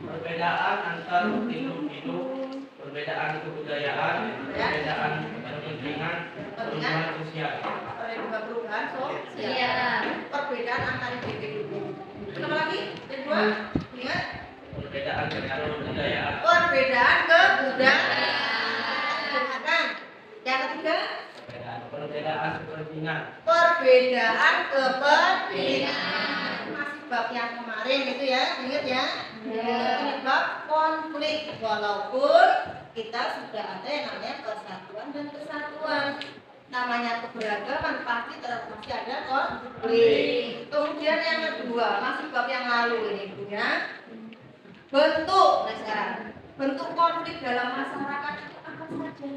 Perbedaan antar individu, perbedaan kebudayaan, perbedaan kepentingan, perubahan sosial. Perubahan sosial. Perbedaan antar individu. Apa lagi? Kedua, ingat. Perbedaan kebudayaan. Perbedaan kebudayaan. Yang ketiga. Perbedaan kepentingan. Perbedaan kepentingan. Masih bab yang kemarin itu ya, ingat ya. Ini bab konflik. Walaupun kita sudah ada yang namanya persatuan dan kesatuan. Namanya keberagaman pasti masih ada konflik. Kemudian yang kedua, masih bab yang lalu ini Bu ya. Bentuk. Nah sekarang, bentuk konflik dalam masyarakat itu apa saja?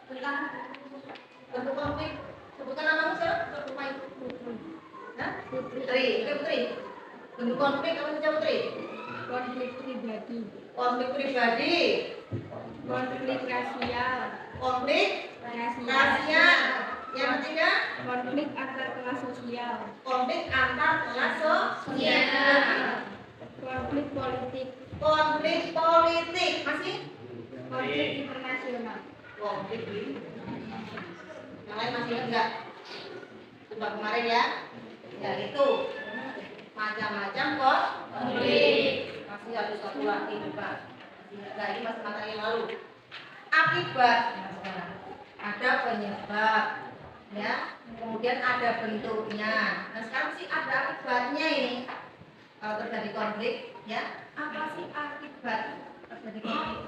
Tentang bentuk konflik. Sebutkan namamu siapa? Putri. Putri. Bentuk konflik apa saja Putri? Konflik pribadi. Konflik pribadi. Konflik rasial. Konflik rasial. Yang ketiga? Konflik antar kelas sosial. Konflik antar kelas sosial. Konflik politik. Konflik politik. Masih? Konflik internasional. Konflik. Yang lain masih enggak? Coba kemarin ya. Ya itu macam-macam konflik. Masih ada satu lagi Pak. Nah ini masih materi yang lalu. Akibat. Ada penyebab. Ya. Kemudian ada bentuknya. Nah sekarang sih ada akibatnya ini. kalau terjadi konflik, ya, apa sih akibat terjadi konflik?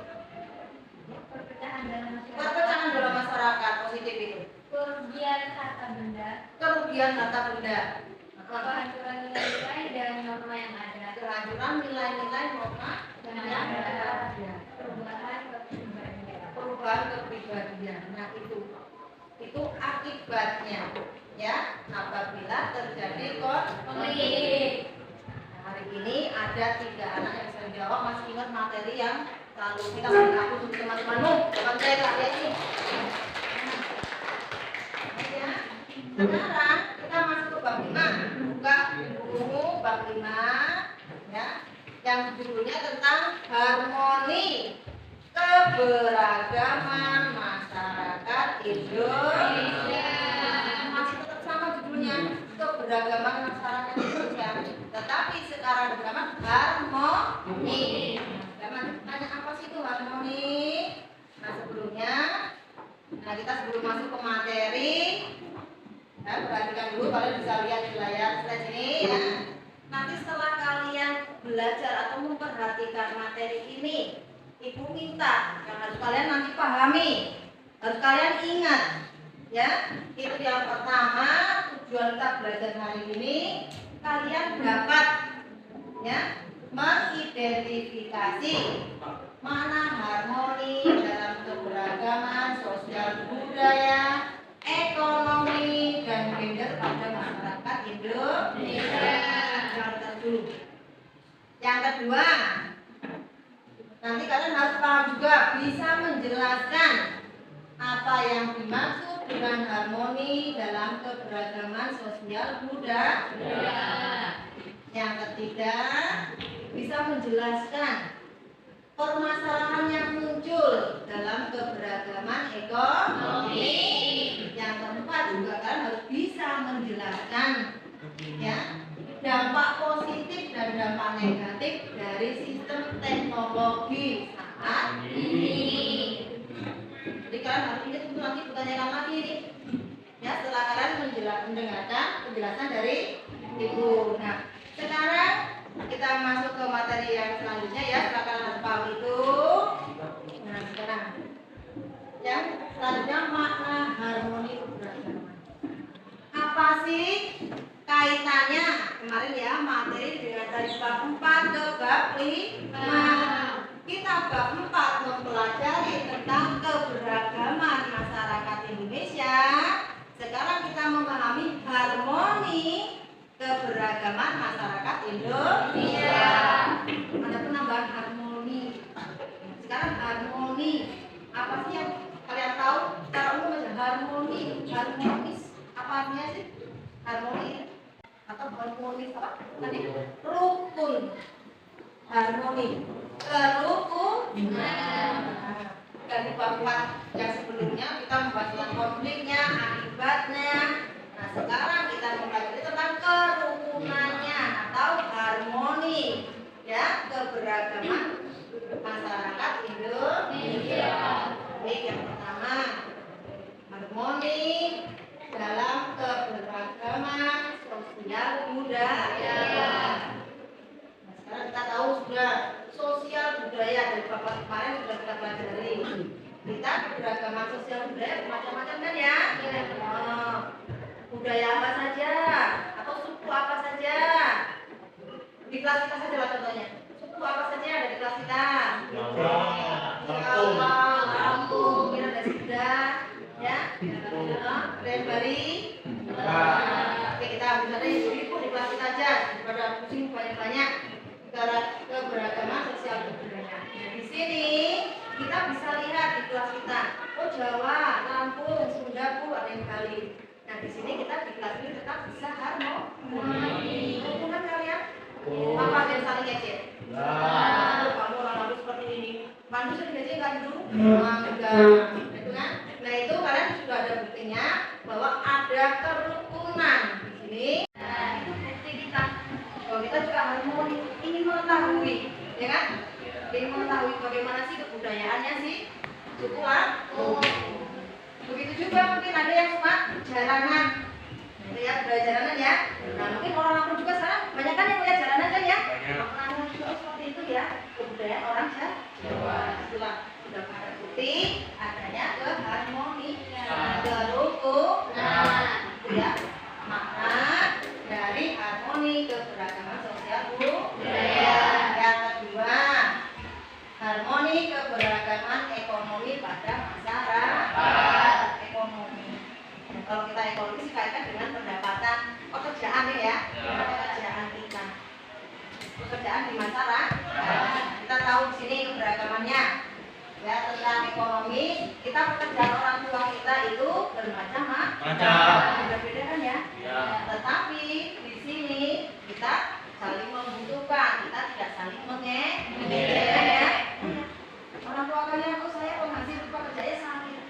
Perpecahan dalam masyarakat. Perpecahan dalam masyarakat positif itu. Kerugian harta benda. Kerugian harta benda. Kehancuran nilai-nilai dan norma yang ada. Kehancuran nilai-nilai norma Dan yang ada. Perubahan kepribadian. perubahan kepribadian. Nah itu akibatnya, ya, apabila terjadi konflik. Hari ini ada 3 anak yang bisa jawab. Masih ingat materi yang lalu kita beri aku untuk teman-temanmu, bukan saya kalian ini. Ya. Sekarang kita masuk ke bab 5. Buka bukumu bab 5, ya, yang judulnya tentang harmoni keberagaman masyarakat Indonesia. Masih tetap sama judulnya, keberagaman masyarakat Indonesia. Tetapi sekarang beragama harmoni. Tanya apa sih itu harmoni? Nah sebelumnya, kita sebelum masuk ke materi, perhatikan dulu, kalian bisa lihat di layar slide ini, ya. Nanti setelah kalian belajar atau memperhatikan materi ini, Ibu minta yang harus kalian nanti pahami, harus kalian ingat, ya. Itu yang pertama, tujuan kita belajar hari ini, kalian dapat, ya, mengidentifikasi mana harmoni dalam keberagaman sosial budaya, ekonomi, dan gender pada masyarakat Indonesia. Yang kedua, nanti kalian harus paham juga, bisa menjelaskan apa yang dimaksud dengan harmoni dalam keberagaman sosial budaya. Yang ketiga, bisa menjelaskan permasalahan yang muncul dalam keberagaman ekonomi. Yang keempat juga kan harus bisa menjelaskan, ya, dampak positif dan dampak negatif dari sistem teknologi saat ini. Jadi kalian harus ingat itu nanti pertanyaan lagi nih, ya, setelah kalian mendengarkan penjelasan dari Ibu. Nah, sekarang kita masuk ke materi yang selanjutnya, ya, setelah kalian harus paham itu. Nah, sekarang yang selanjutnya makna harmoni keberagaman. Apa sih kaitannya kemarin, ya, materi dengan dari bab 4 ke bab 5. Kita bab 4 mempelajari tentang keberagaman masyarakat Indonesia. Sekarang kita memahami harmoni keberagaman masyarakat Indonesia. Ada penambahan harmoni. Sekarang harmoni, apa sih yang kalian tahu? Secara umum aja harmoni, harmonis. Apa artinya sih? Harmoni atau harmonis apa? Tadi rukun. Harmoni, kerukunan. Dari bab 4 yang sebelumnya kita membahas tentang konfliknya, akibatnya. Nah, sekarang kita mempelajari tentang kerukunannya atau harmoni, ya, keberagaman masyarakat Indonesia. Baik, yang pertama, harmoni dalam keberagaman sosial budaya. Nah, sekarang kita tahu sudah sosial budaya dari bapak kemarin sudah kita pelajari. Kita keberagaman sosial budaya macam-macam kan, ya? Budaya apa saja atau suku apa saja di kelas kita saja lah contohnya. Suku apa saja ada di kelas kita? Jawa, Lampung, kita ada sudah, ya. Dan Bali. Oke, kita bisa dari ibu di kelas kita aja daripada pusing banyak-banyak. Keberagaman sosial budaya. Di sini kita bisa lihat di kelas kita. Oh, Jawa, Lampung, Sunda, ada yang Bali. Nah, di sini kita di kelas ini tetap bisa harmoni. Hubungan kalian? Apa ada yang saling ngecek? Kamu orang lalu seperti ini. Manusia ngecek kan dulu? Enggak. Itu kan? Nah, itu kalian sudah ada buktinya bahwa ada kerukunan di sini. Nah, itu bukti kita. Kalau kita juga harmoni, ingin mengetahui, ya kan? Ingin mengetahui bagaimana sih kebudayaannya sih suku Lampung. Begitu juga mungkin ada yang cuma jalanan, lihat budaya jalanan, ya. Nah, mungkin orang Lampung juga sekarang banyak kan yang lihat jalanan kan, ya. ekonomi dikaitkan dengan pendapatan pekerjaan ya, pekerjaan kita, pekerjaan di masyarakat. Kita tahu di sini keberagamannya ya tentang ekonomi. Kita pekerjaan orang tua kita itu bermacam-macam, beda-beda kan ya. Tetapi di sini kita saling membutuhkan, kita tidak saling mengejek ya. Orang tua kalian, oh saya penghasil pekerjaannya saling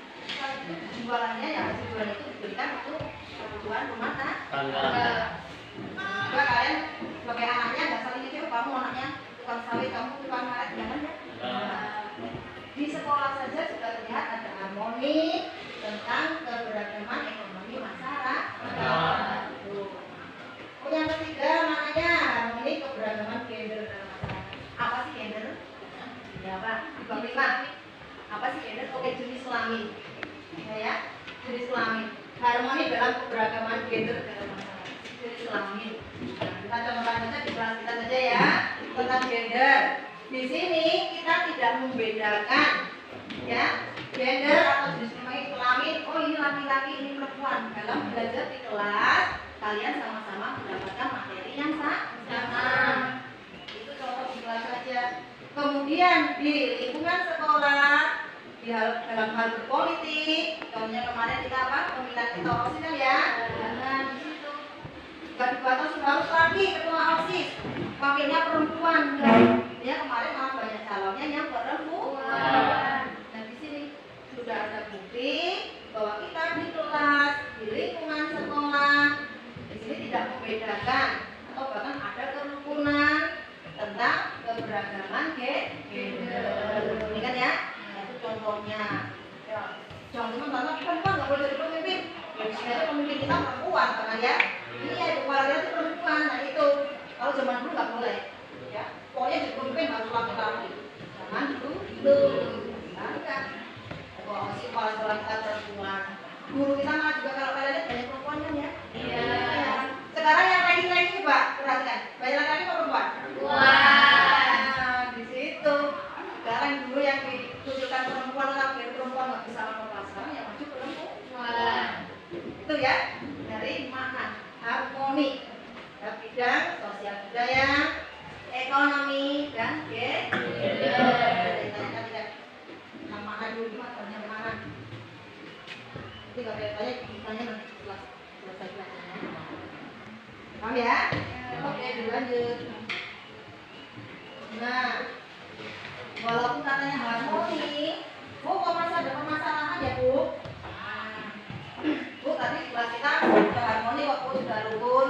jualannya ya, hasil jualan itu diberikan untuk kebutuhan rumah tangga. Juga kalian sebagai anaknya nggak saling itu, kamu anaknya tukang sawit, kamu tukang karet, jangan ya. Di sekolah saja sudah terlihat ada harmoni tentang keberagaman ekonomi masyarakat. Oh, yang ketiga namanya harmoni keberagaman gender dalam masyarakat. Apa sih gender? Ya Pak, di bab 5. Apa sih gender? Oke, jenis kelamin. Ya, jenis kelamin. Harmoni dalam keberagaman gender dalam masyarakat. Jenis kelamin. Nah, kita contohkan saja di kelas kita saja ya tentang gender. Di sini kita tidak membedakan ya gender atau jenis kelamin. Oh ini laki-laki, ini perempuan. Dalam belajar di kelas kalian sama-sama mendapatkan materi yang sama. Itu contoh di kelas saja. Kemudian di lingkungan sekolah, dalam hal berpolitik, contohnya kemarin kita apa? Pemilihan ketua OSIS kan ya. Nah di situ nggak dibatasi harus lagi ketua OSIS, wakilnya perempuan. Ya kemarin malah banyak calonnya yang perempuan. Nah di sini sudah ada bukti bahwa kita di kelas, di lingkungan sekolah, di sini tidak membedakan atau bahkan ada kerukunan tentang keberagaman gender. Ini kan ya, nah, itu contohnya. Ya, jangan cuma perempuan nggak boleh jadi pemimpin. Ya di sini aja pemimpin kita perempuan, kan ya. Ini ya kepala itu perempuan. Nah itu kalau zaman dulu nggak boleh. Ya, pokoknya jadi pemimpin harus laki-laki. Jangan dulu. Kan? Kalau si kepala sekolah kita perempuan. Guru kita malah juga kalau kalian lihat banyak perempuan kan ya. Iya. Sekarang yang ranking Pak, perhatikan. Banyak laki-laki atau perempuan? Wah, di situ. Sekarang dulu yang ditujukan perempuan lah, biar perempuan nggak bisa apa-apa. Sekarang yang maju perempuan. Itu ya dari mana harmoni bidang sosial budaya, ekonomi dan gender. Ditanyakan tidak yang mana dulu atau yang mana? Itu nggak tanya, ditanya nanti setelah selesai pelajarannya. Paham ya? Oke, dilanjut. Nah, walaupun katanya harmoni, Bu, kok masih ada permasalahan ya, Bu? Bu, tadi kelas kita sudah harmoni kok, Bu, sudah rukun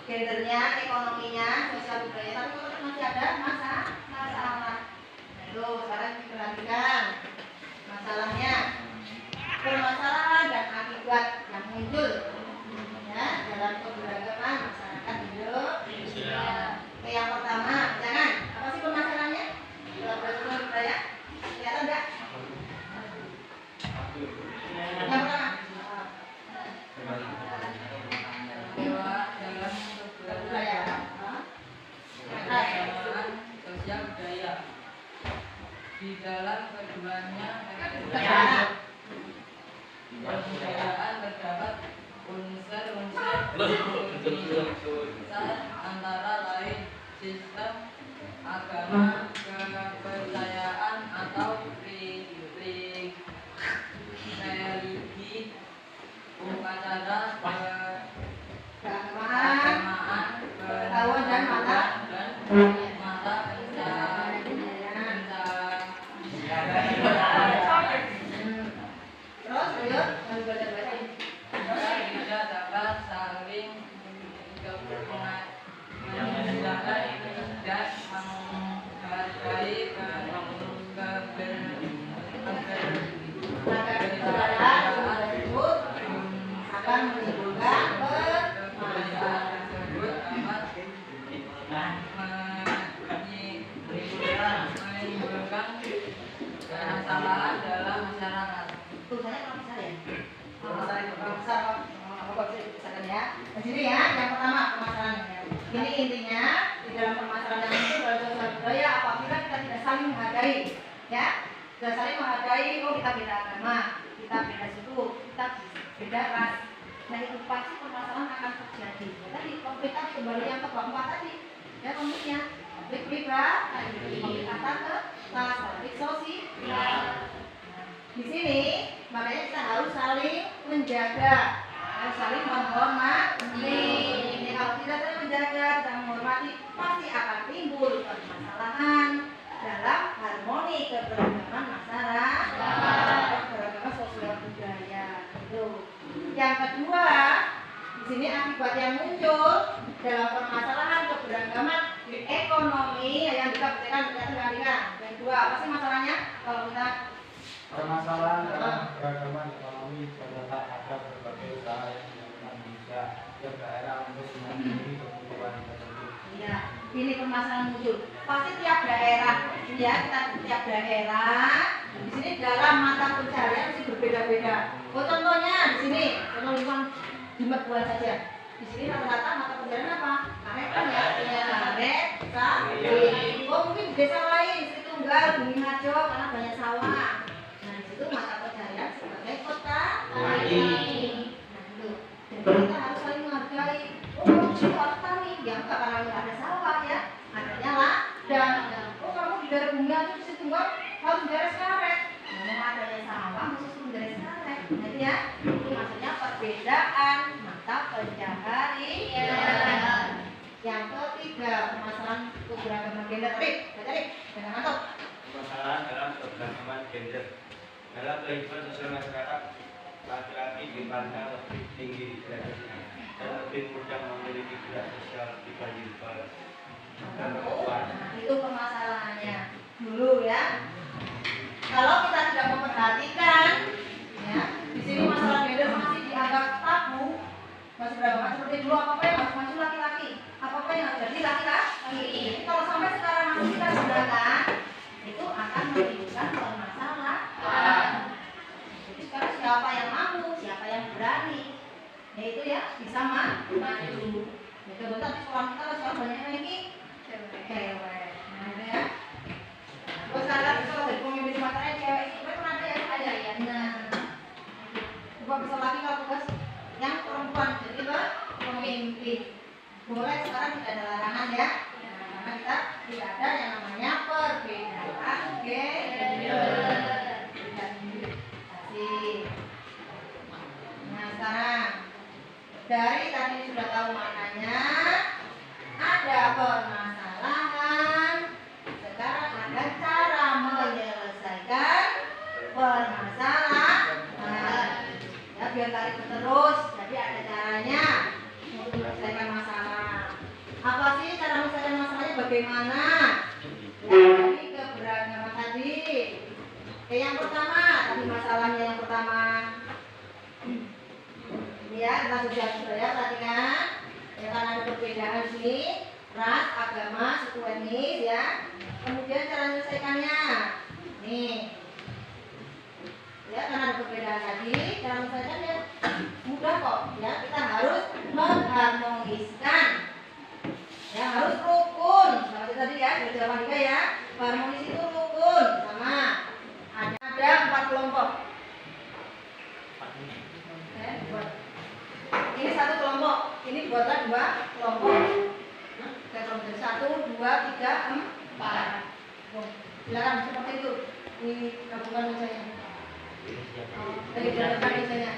gendernya, ekonominya, sosial budaya, tapi kok masih ada masalah. Nah, itu sekarang diperhatikan masalahnya, permasalahan dan akibat yang muncul ya dalam keberagaman masyarakat Indonesia. Yang pertama, jangan apa sih permasalahannya? Sosial budaya, kelihatan enggak? Yang pertama. Sosial budaya di dalam keduanya kebudayaan terdapat unsur-unsur antara lain sistem agama, kepercayaan atau religi, upacara, keagamaan, Pengetahuan dan mata tidak dapat saling menjelaskan dan menghargai keberadaan tersebut akan menimbulkan permasalahan. Menimbulkan permasalahan dalam masyarakat. Tulisannya kalau besar ya? Kalau besar kok bisa ya? Di sini ya, yang pertama permasalahannya. Ini intinya di dalam permasalahan yang itu adalah sosial budaya apabila kita tidak saling menghargai, ya, tidak saling menghargai. Oh kita beda agama, kita beda suku, kita beda ras, Nah itu pasti permasalahan akan terjadi. Tadi konflik tadi kembali yang keempat tadi, ya konfliknya konflik pribadi, konflik antar kelas, konflik sosial. Di sini makanya kita harus saling menjaga, harus saling menghormati. Ini kalau tidak saling menjaga dan menghormati, pasti akan timbul permasalahan dalam harmoni keberagaman masyarakat, keberagaman sosial budaya. Itu. Yang kedua, di sini akibat yang muncul dalam permasalahan keberagaman ekonomi yang kita berikan yang kedua, apa sih masalahnya? Kalau kita permasalahan dalam keragaman ekonomi ternyata ada berbagai usaha yang dilakukan bisa setiap daerah untuk memenuhi kebutuhan tersebut. Iya, ini permasalahan muncul. Pasti tiap daerah, ya kita tiap daerah di sini dalam mata pencarian masih berbeda-beda. Oh contohnya di sini, contoh lingkungan Jimat buat saja. Di sini rata-rata mata pencarian apa? Karet kan ya, karet, sawit. Oh mungkin di desa lain, di Tunggal, Bumi Harjo karena banyak sawah. Itu mata pencarian sebagai kota tani. Nah itu, jadi kita harus saling menghargai. Oh kamu di kota tani, ya enggak karena ada sawah ya, adanya ladang. Oh kamu di daerah Bumi Harjo di situ harus beres karet. Memang adanya sawah khusus beres karet. Jadi ya, itu maksudnya perbedaan mata pencaharian. Yang ketiga, permasalahan keberagaman gender. Tarik, jangan ngantuk. Permasalahan dalam keberagaman gender. Dalam kehidupan sosial masyarakat, laki-laki dipandang lebih tinggi derajatnya dan lebih mudah memiliki gerak sosial dibanding perempuan. Itu permasalahannya dulu ya. Kalau kita tidak memperhatikan, ya di sini masalah gender masih dianggap tabu, masih beragama seperti dulu apa yang harus maju laki-laki, apa yang harus jadi laki-laki. Jadi kalau sampai sekarang masih kita gunakan, itu akan menimbulkan permasalahan. Jadi sekarang siapa yang mampu, siapa yang berani, yaitu ya bisa maju. Ya coba tadi sekolah kita sekarang banyak ini cewek. Nah itu ya. Terus kalau dari pemimpin Sumatera cewek itu pernah ada ya? Nah, coba bisa lagi kalau tugas yang perempuan jadi pemimpin. Boleh sekarang tidak ada larangan ya. Karena kita tidak ada yang namanya perbedaan gender. Nah sekarang dari tadi sudah tahu maknanya, ada permasalahan. Sekarang ada cara menyelesaikan permasalahan. Ya biar tarik terus, jadi ada caranya untuk menyelesaikan masalah. Apa sih cara menyelesaikan masalahnya? Bagaimana? Ya tadi keberagaman tadi. Yang pertama, tadi masalahnya yang pertama. Ya, kita sudah ya perhatikan. Ya kan ada perbedaan sini, ras, agama, suku etnis ya. Kemudian cara menyelesaikannya. Nih. Ya, karena ada perbedaan tadi, cara menyelesaikannya mudah kok. Ya, kita harus mengharmoniskan. Ya, harus rukun. Seperti tadi ya, sudah jawaban 3 ya. Harmonis itu rukun sama. Ada 4 kelompok. Ini 1 kelompok. Ini buatlah 2 kelompok. Oke, kelompok 1, 2, 3, 4. Silakan seperti itu. Ini gabungan misalnya. Dari gabungan misalnya.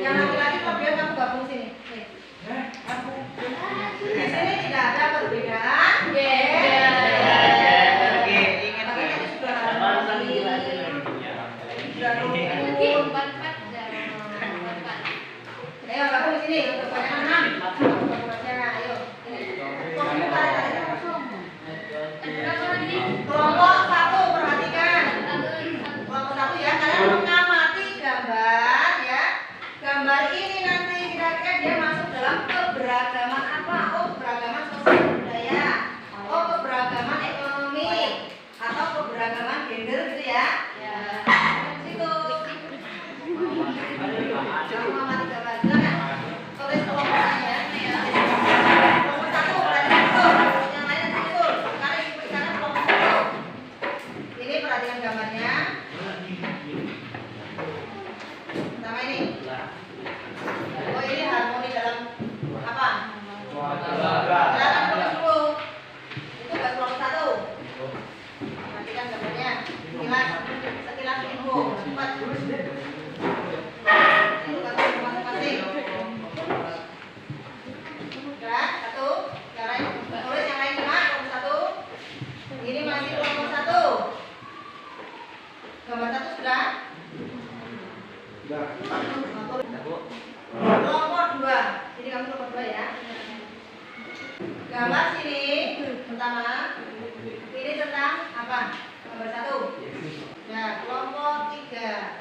Yang laki-laki kemudian kamu gabung sini. Di sini tidak ada perbedaan. Ayo gabung di sini untuk banyak 6. Ayo. Kelompok 1 perhatikan. Kelompok 1 ya, kalian mengamati gambar ya. Gambar ini nanti kira-kira dia masuk dalam keberagaman apa? Oh, keberagaman sosial budaya. Oh, keberagaman ekonomi atau keberagaman gender gitu ya. Ya. Situ. Jangan mengamati gambar. Silakan. Tulis kelompok ini pertama ini tentang apa? Gambar 1. Nah, kelompok 3.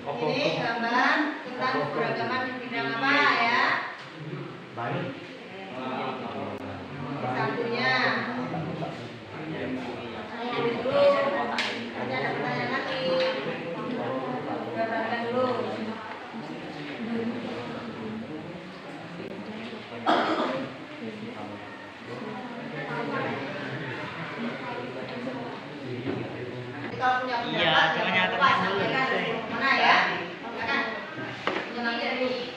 Ini gambar tentang keberagaman di bidang apa ya? Satunya. Dulu. Nanti ada pertanyaan lagi. Gambarkan dulu. Kalau punya pendapat, sampaikan mana ya? Silakan. Ini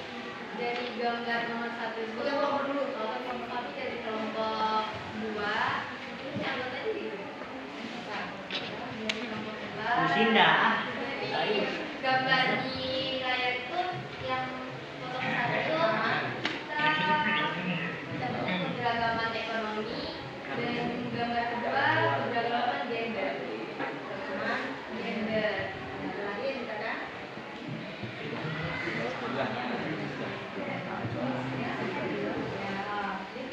dari gambar nomor 1 itu Oke, kelompok dulu. kelompok 1 dari kelompok 2 ini anggotanya gitu. Dari kelompok 2 dari gambar di layar itu yang foto satu itu kita keberagaman ekonomi dan gambar kedua keberagaman gender. Ada lagi yang dikatakan?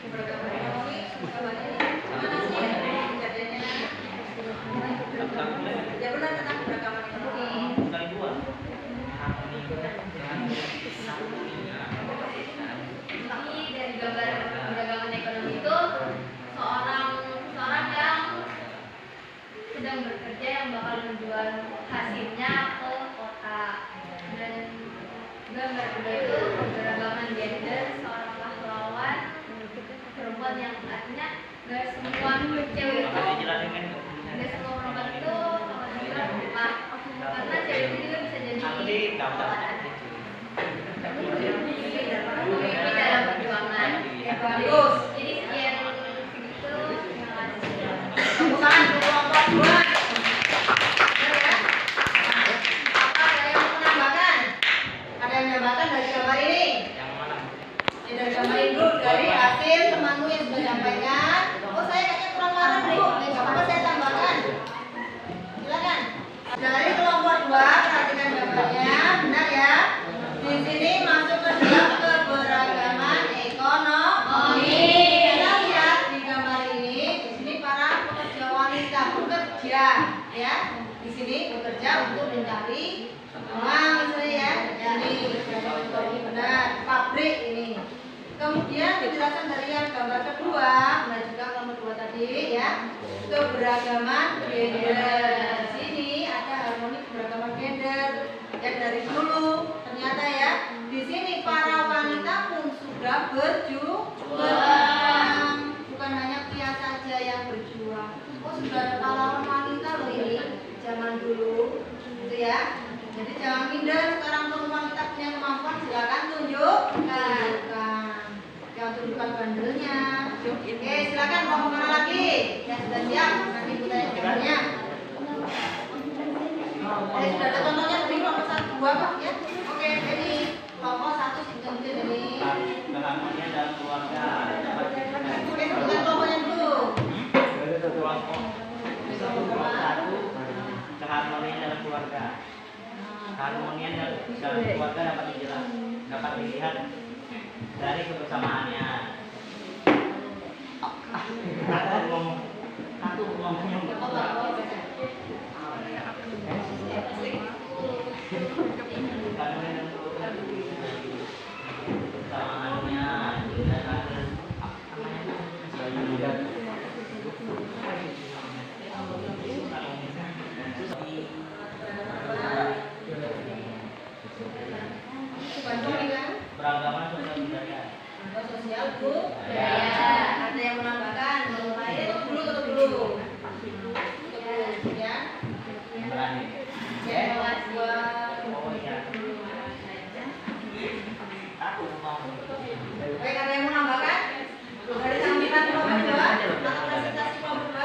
Keberagaman ekonomi, gambarnya mana sih kejadiannya? Ya benar tentang keberagaman ekonomi. Ini dari gambar keberagaman ekonomi itu seorang yang sedang bekerja yang bakal menjual hasilnya ke kota, dan gambar kedua itu keberagaman gender, seorang pahlawan perempuan yang artinya gak semua cewek itu perempuan itu sama rumah, karena cewek itu juga bisa jadi pahlawan. Ini dalam perjuangan. Bagus. Jadi sekian segitu. Terima kasih. Tepuk tangan untuk kelompok 2. Benar ya? Apa ada yang mau menambahkan? Ada yang menambahkan dari gambar ini? Ini dari gambar ini dulu, dari hasil temanmu yang sudah sampaikan. Oh, saya kayaknya kurang marah Bu. Nggak apa-apa, saya tambahkan. Silakan. Dari kelompok 2, perhatikan gambarnya, benar ya? Di sini masuk ke dalam keberagaman ekonomi. Kita lihat di gambar ini, di sini para pekerja wanita bekerja, ya. Di sini bekerja untuk mencari uang, misalnya ya. Ini ekonomi benar, pabrik ini. Kemudian penjelasan dari yang gambar kedua, benar juga nomor 2 tadi, ya. Keberagaman gender. Di sini ada harmoni keberagaman gender. Yang dari dulu ternyata ya, di sini para wanita pun sudah berjuang, bukan hanya pria saja yang berjuang. Oh, sudah ada pahlawan wanita loh ini zaman dulu, gitu ya. Jadi jangan minder, sekarang perempuan kita punya kemampuan, silakan tunjukkan. Jangan tunjukkan bandelnya. Oke, silakan mau kemana lagi? Ya sudah siap, nanti ibu tanya jawabannya. Sudah ada contohnya di kelompok 1, 2 Pak ya. Oke, jadi kelompok 1 sebutkan ini. Keharmonian dalam keluarga. Oke, sebutkan kelompoknya dulu. Kelompok 1, keharmonian dalam keluarga. Keharmonian dalam keluarga dapat dilihat dari kebersamaannya. Aku ngomongnya beragama sosial budaya. Sosial budaya. Ada yang menambahkan? Belum lain dulu tutup dulu. Ya. Berani. Yang kedua. Aku mau. Baik, ada yang menambahkan? Dari sambilan kelompok 2 atau presentasi kelompok 2?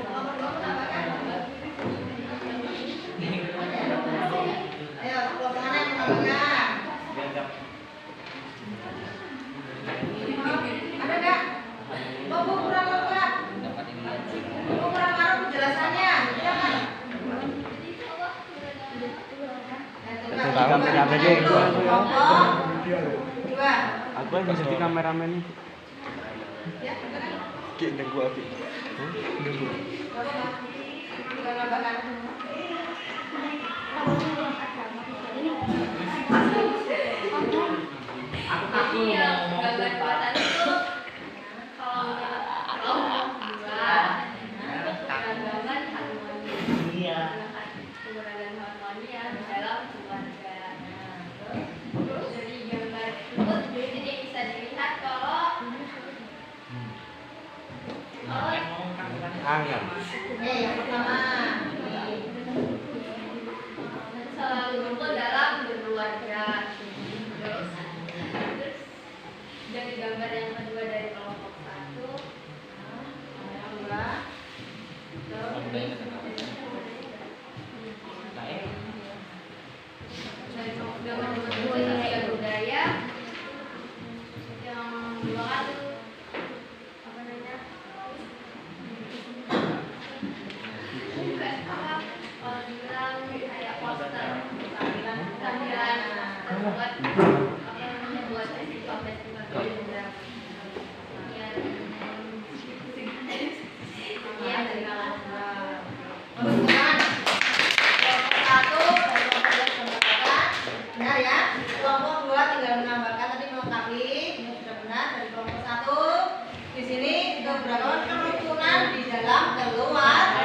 Kelompok 2 menambahkan? Ayo, kelompok mana yang menambahkan? Ada nggak? Oh, Bu kurang lengkap. Bu kurang marah penjelasannya. Silakan. Kami dapat Kelompok kedua. Aku yang jadi kameramen. Ya, benar. Ki ndek gua ki. Iya, gambar buatan itu kalau dua keberagaman harmoni. Iya. Keberagaman harmoni ya dalam keluarga. Terus dari gambar tersebut jadi bisa dilihat kalau Angkat. Yang pertama. selalu rukun dalam berkeluarga. Terus dari gambar yang kedua dari kelompok 1 Dua. dari gambar kedua sosial budaya yang dua kan apa namanya kayak apa kalau bilang kayak poster tampilan buat apa namanya buat festival program ya dari kalangan Kemudian kelompok 1 dari kelompok 2 menambahkan, benar ya. Kelompok 2 tinggal menambahkan tadi melengkapi, ini sudah benar dari kelompok 1. Di sini keberagaman kerukunan di dalam keluarga.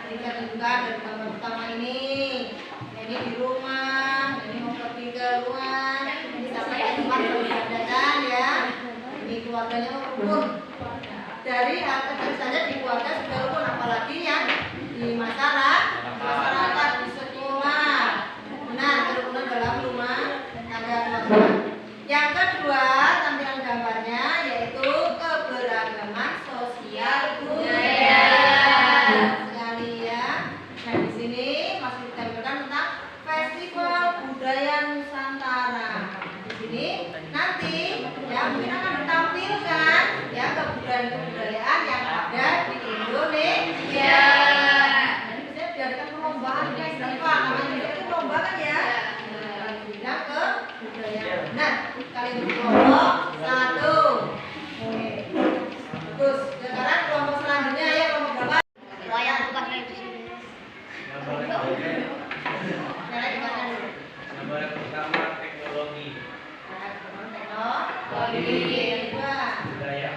Bisa dibuka dari gambar pertama ini. Ini di rumah, ini mau pergi ke luar, ini sampai ke tempat peribadatan ya. Ini keluarganya rukun. Dari hal kecil saja di keluarga sudah rukun, apalagi yang di masyarakat di sekolah. Benar, kerukunan dalam rumah tangga keluarga. Yang kedua, tampilan gambarnya yaitu keberagaman sosial budaya. Sekali ya. Nah, di sini masih ditampilkan tentang Festival Budaya Nusantara. Di sini nanti ya mungkin akan ditampilkan ya kebudayaan yang ada di Indonesia. Nanti bisa diadakan perlombaan festival, namanya itu lomba kan ya. Bidang kebudayaan. Nah, kalian kelompok 1. Oke. Bagus. Sekarang kelompok selanjutnya ya kelompok berapa? wayang bukan itu sih Sekarang dibacakan dulu. Nomor yang pertama teknologi, Teknologi. Yang kedua, budaya,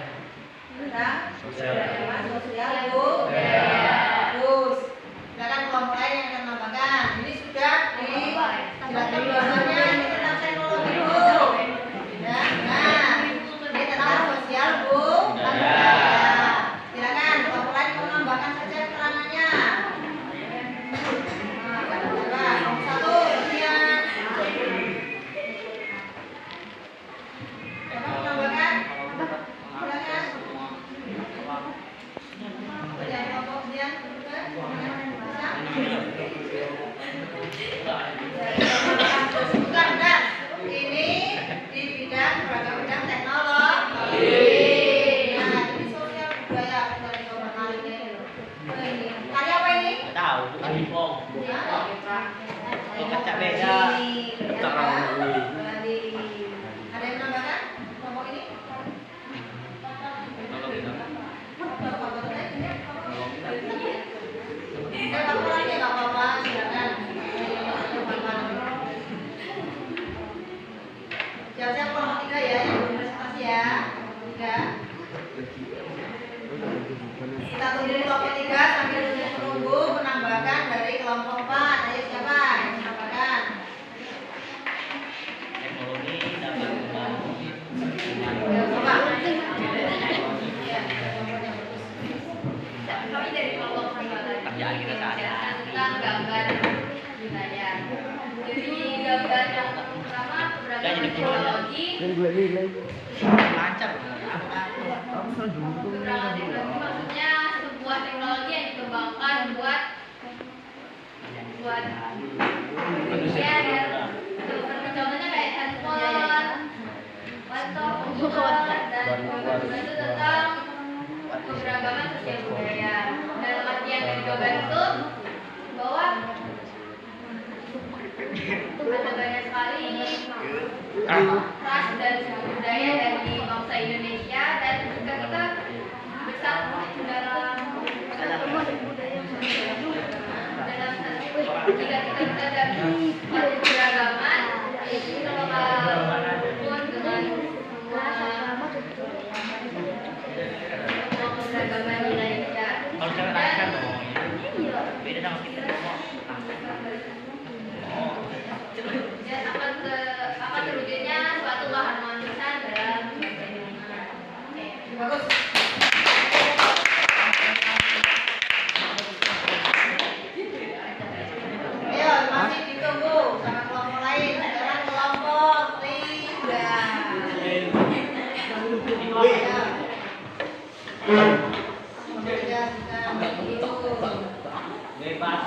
tentang sosial. sosial budaya. Bagus. Silakan kelompok lain yang akan menambahkan. Ini sudah dijelaskan bahwasannya ini tentang teknologi dulu. Ya, nah, ini tentang sosial budaya. Silakan kelompok lain mau menambahkan saja keterangannya. Nah, coba kelompok 1 kemudian. Siapa mau menambahkan? Silakan. Kemudian kelompok kemudian kedua, bukan benar. Ini di bidang beragam bidang teknologi. Nah, ini sosial budaya dari kelompok kali ini. Ini karya apa ini? Tahu, bukan hipong. Kaca beda. Bali. Ada yang menambahkan kelompok ini? Kalau lagi nggak apa-apa, silakan. Siap-siap kelompok 3 ya, yang belum presentasi ya. 3. Kita tunggu kelompok 3 sambil menunggu penambahan dari kelompok 4. Ayo siapa yang menambahkan? Teknologi dapat membantu Coba. kami dari kelompok 5 kerjaan kita sehari-hari. tentang gambar budaya. Jadi gambar yang pertama keberagaman teknologi. Lancar. Keberagaman teknologi maksudnya sebuah teknologi yang dikembangkan buat manusia ya. Contohnya kayak handphone, laptop, komputer, dan gambar itu tentang keberagaman sosial budaya. Dalam artian dari gambar itu bahwa ada banyak sekali ras dan suku budaya dari bangsa Indonesia, dan juga kita bersatu dalam satu jika kita dari keberagaman, yaitu walaupun dengan semua keberagaman Indonesia. Kalau saya kan beda sama kita ngomong. Dan akan terwujudnya suatu keharmonisan dalam bangsa Indonesia. Bagus. Ayo, masih ditunggu sama kelompok lain. Sekarang kelompok 3. Ya. Bebas.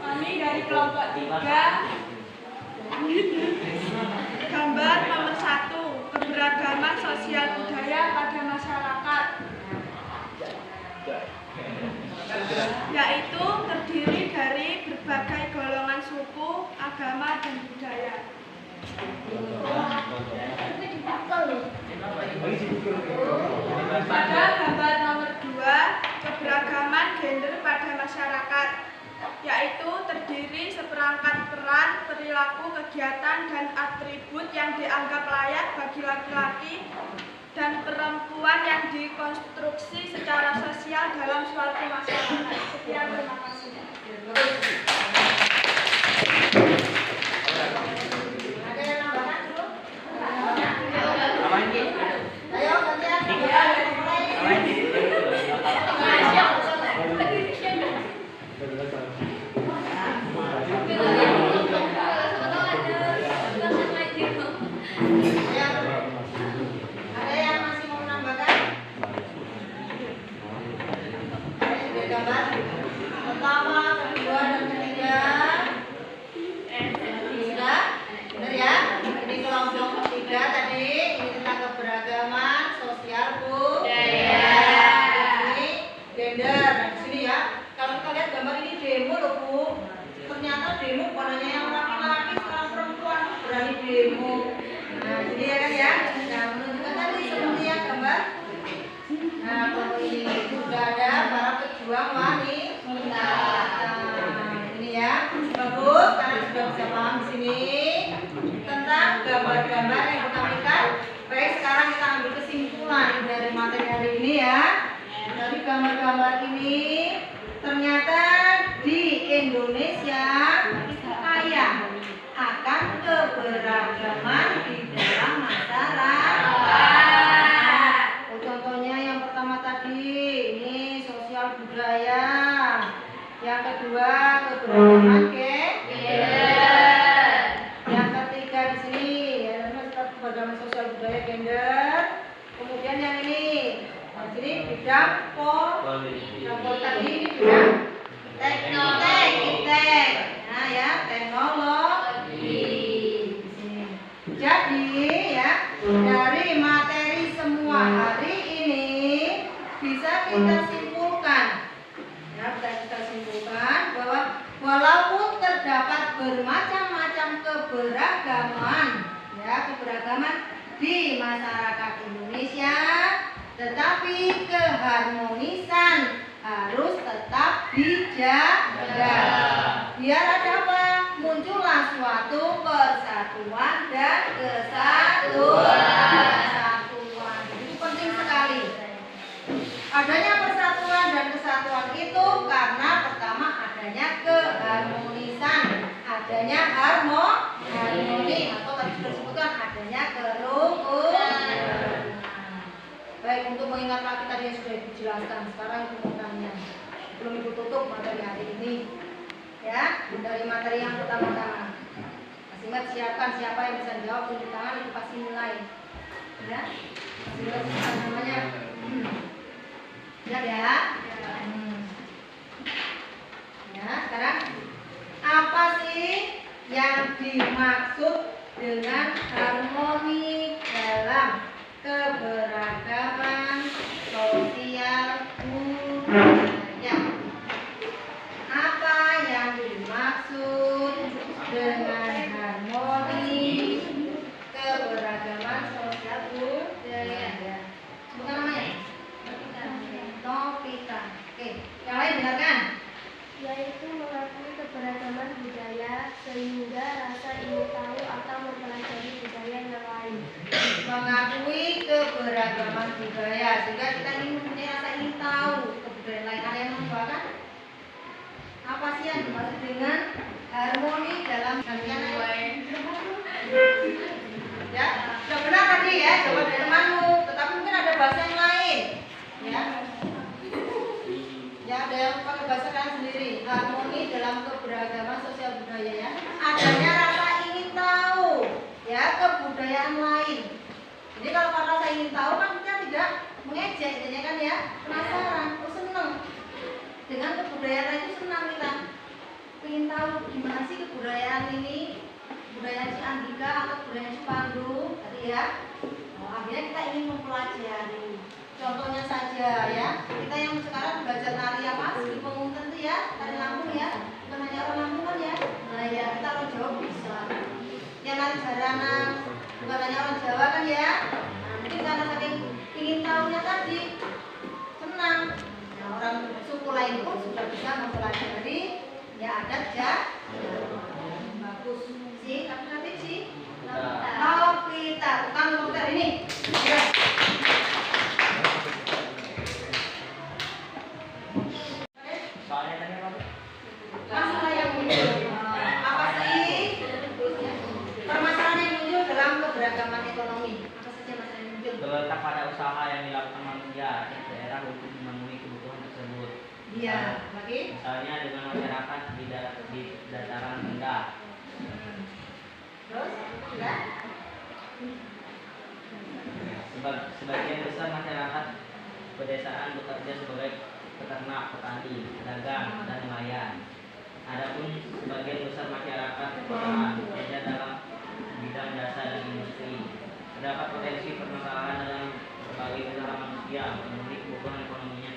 Kami dari kelompok 3. Gambar nomor 1, keberagaman sosial budaya pada masyarakat, yaitu terdiri dari berbagai golongan suku, agama, dan budaya. Pada gambar nomor 2, keberagaman gender pada masyarakat, yaitu terdiri seperangkat peran, perilaku, kegiatan, dan atribut yang dianggap layak bagi laki-laki dan perempuan yang dikonstruksi secara sosial dalam suatu masyarakat. Sekian, terima kasih. Ada yang nambahkan dulu? Apa ini? Ayo, gantian. Mulai. Ada yang masih mau menambahkan? Ada gambar pertama, kedua, dan ketiga. Tiga, benar ya? Ini kelompok 3 tadi. Ini tentang keberagaman sosial budaya. Ini gender. Nah, di sini ya. Kalau kita lihat gambar ini demo loh Bu. Ternyata demo bukan hanya yang laki-laki, sekarang perempuan berani demo. Nah, ini ya kan ya. Nah, menunjukkan tadi seperti yang gambar. Nah, kalau ini sudah ada para pejuang wanita. Ini ya, bagus karena sudah bisa paham di sini tentang gambar-gambar yang ditampilkan. Baik, sekarang kita ambil kesimpulan dari materi hari ini ya. Dari gambar-gambar ini ternyata di Indonesia itu kaya akan keberagaman di dalam masyarakat. Contohnya yang pertama tadi ini sosial budaya, yang kedua keberagaman gender, yang ketiga di sini ya keberagaman sosial budaya gender, kemudian yang ini di sini bidang tadi ini bidang teknologi, nah ya teknologi. Jadi ya dari materi semua hari ini bisa kita simpulkan bahwa walaupun terdapat bermacam-macam keberagaman di masyarakat Indonesia, tetapi keharmonisan harus tetap dijaga. Biar ada apa? Muncullah suatu persatuan dan kesatuan. Itu penting sekali. Adanya persatuan dan kesatuan itu karena pertama adanya keharmonisan, adanya harmoni atau tadi sudah disebutkan adanya kerukunan. Baik, untuk mengingat lagi tadi yang sudah dijelaskan, sekarang ibu mau tanya sebelum ibu tutup materi hari ini ya, dari materi yang pertama-tama masih ingat siapkan siapa yang bisa jawab, tunjuk tangan, itu pasti nilai ya, masih ingat siapa namanya. Ingat ya. Ya, sekarang apa sih yang dimaksud dengan harmoni dalam keberagaman sosial budaya? Apa yang dimaksud dengan harmoni budaya, sehingga kita ingin mempunyai rasa ingin tahu kebudayaan lain. Ada yang membawakan? Apa sih yang dimaksud dengan harmoni dalam rangkaian ya? Sudah benar tadi ya, jawaban dari temanmu. Tetapi mungkin ada bahasa yang lain, ya. Ya, ada yang pakai bahasa kalian sendiri. Harmoni dalam keberagaman sosial budaya ya. Adanya rasa ingin tahu, ya, kebudayaan lain. Jadi kalau rasa ingin tahu kan kita tidak mengejek, jadinya kan ya penasaran, seneng dengan kebudayaan itu, senang kita ingin tahu gimana sih kebudayaan ini, kebudayaan si Andika atau kebudayaan si Pandu tadi ya. Akhirnya kita ingin mempelajari. Contohnya saja ya, kita yang sekarang belajar tari ya Mas, di Pemunten itu ya, tari Lampung ya, bukan hanya orang Lampung kan ya. Nah ya, kita orang Jawa bisa. Yang nari jaranan, bukan hanya orang Jawa kan ya. Nah, mungkin karena saking ingin tahunya tadi, senang. Nah, orang suku lain pun sudah bisa mempelajari ya adat ya. Bagus sih, tapi nanti sih. Mau kita tukang dokter ini. Ya. Masalah yang muncul apa sih? Permasalahan yang muncul dalam keberagaman ekonomi. Apa saja masalah yang muncul? Terletak pada usaha yang dilakukan manusia di daerah untuk memenuhi kebutuhan tersebut. Iya, lagi. Misalnya dengan masyarakat di dataran rendah. Terus, ya. Sebagian besar masyarakat pedesaan bekerja sebagai peternak, petani, pedagang, dan nelayan. Adapun sebagian besar masyarakat perkotaan bekerja dalam bidang jasa dan industri. Terdapat potensi permasalahan dalam berbagai usaha manusia memenuhi kebutuhan ekonominya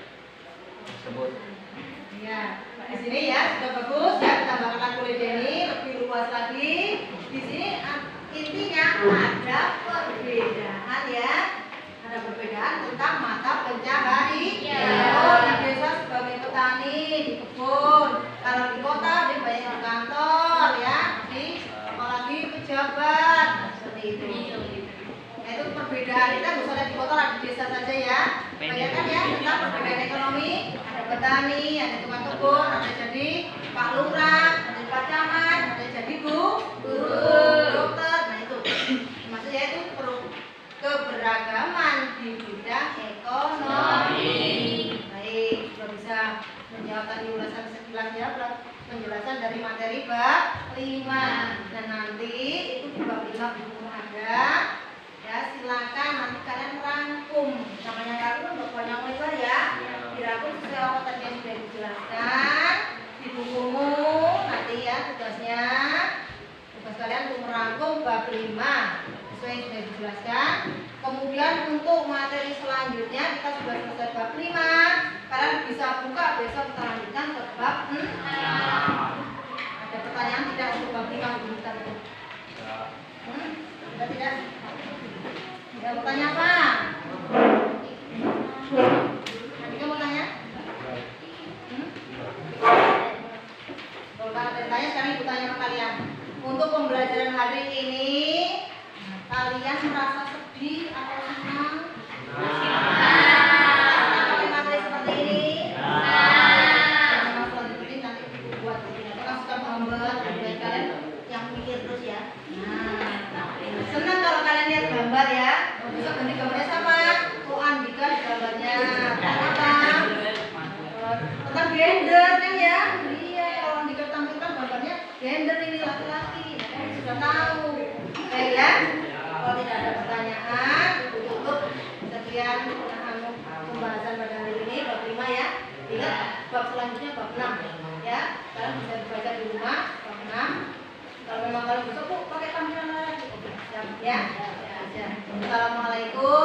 tersebut. Ya, di sini ya sudah bagus ya, tambahkan kalkulator ini lebih luas lagi. Di sini intinya ada perbedaan ya, ada perbedaan tentang mata pencaharian. Oh, di desa sebagai petani di kebun, kalau di kota dia banyak di kantor ya, apalagi pejabat seperti itu. Nah, itu perbedaan kita nggak usah lihat di kota, lah di desa saja ya. Banyak kan ya tentang perbedaan ekonomi. Ada petani, ada tukang kebun, ada jadi Pak Lurah, ada Pak Camat, ada jadi guru, dokter. Nah itu maksudnya itu keberagaman di bidang ekonomi. Baik, sudah bisa menjawab tadi ulasan sekilas ya, penjelasan dari materi bab 5. Dan nanti itu di bab 5 belum ada. Ya, silakan nanti kalian rangkum. Namanya rangkum untuk banyak lebar ya. Dirangkum sesuai apa tadi yang sudah dijelaskan di bukumu. Nanti ya tugasnya, tugas kalian untuk merangkum bab 5 sesuai yang sudah dijelaskan. Kemudian untuk materi selanjutnya kita sudah selesai bab 5. Kalian bisa buka besok kita lanjutkan ke bab 6. Ada pertanyaan tidak untuk bab 5 dulu tadi? Ada tidak? Ada bertanya apa? Nanti kamu tanya? Kalau kalian tanya, sekarang ibu tanya ke kalian. Untuk pembelajaran hari ini, kalian merasa sedih atau senang? Pakai materi seperti ini? Memang selanjutnya ini nanti ibu buat begini. Atau kan suka gambar, dan kalian yang mikir terus ya. Senang kalau kalian lihat gambar ya. Besok ganti gambarnya sama Bu Andika di gambarnya. Apa? Tentang gender kan ya? Iya, kalau Andika tampilkan gambarnya gender ini laki-laki. Sudah tahu. Baik ya. Kalau tidak ada pertanyaan, tutup sekian pembahasan pada hari ini bab 5 ya. Ingat bab selanjutnya bab 6 ya. Kalian bisa dibaca di rumah bab 6. Kalau memang kalian besok pakai tampilan lagi. Ya. Assalamualaikum.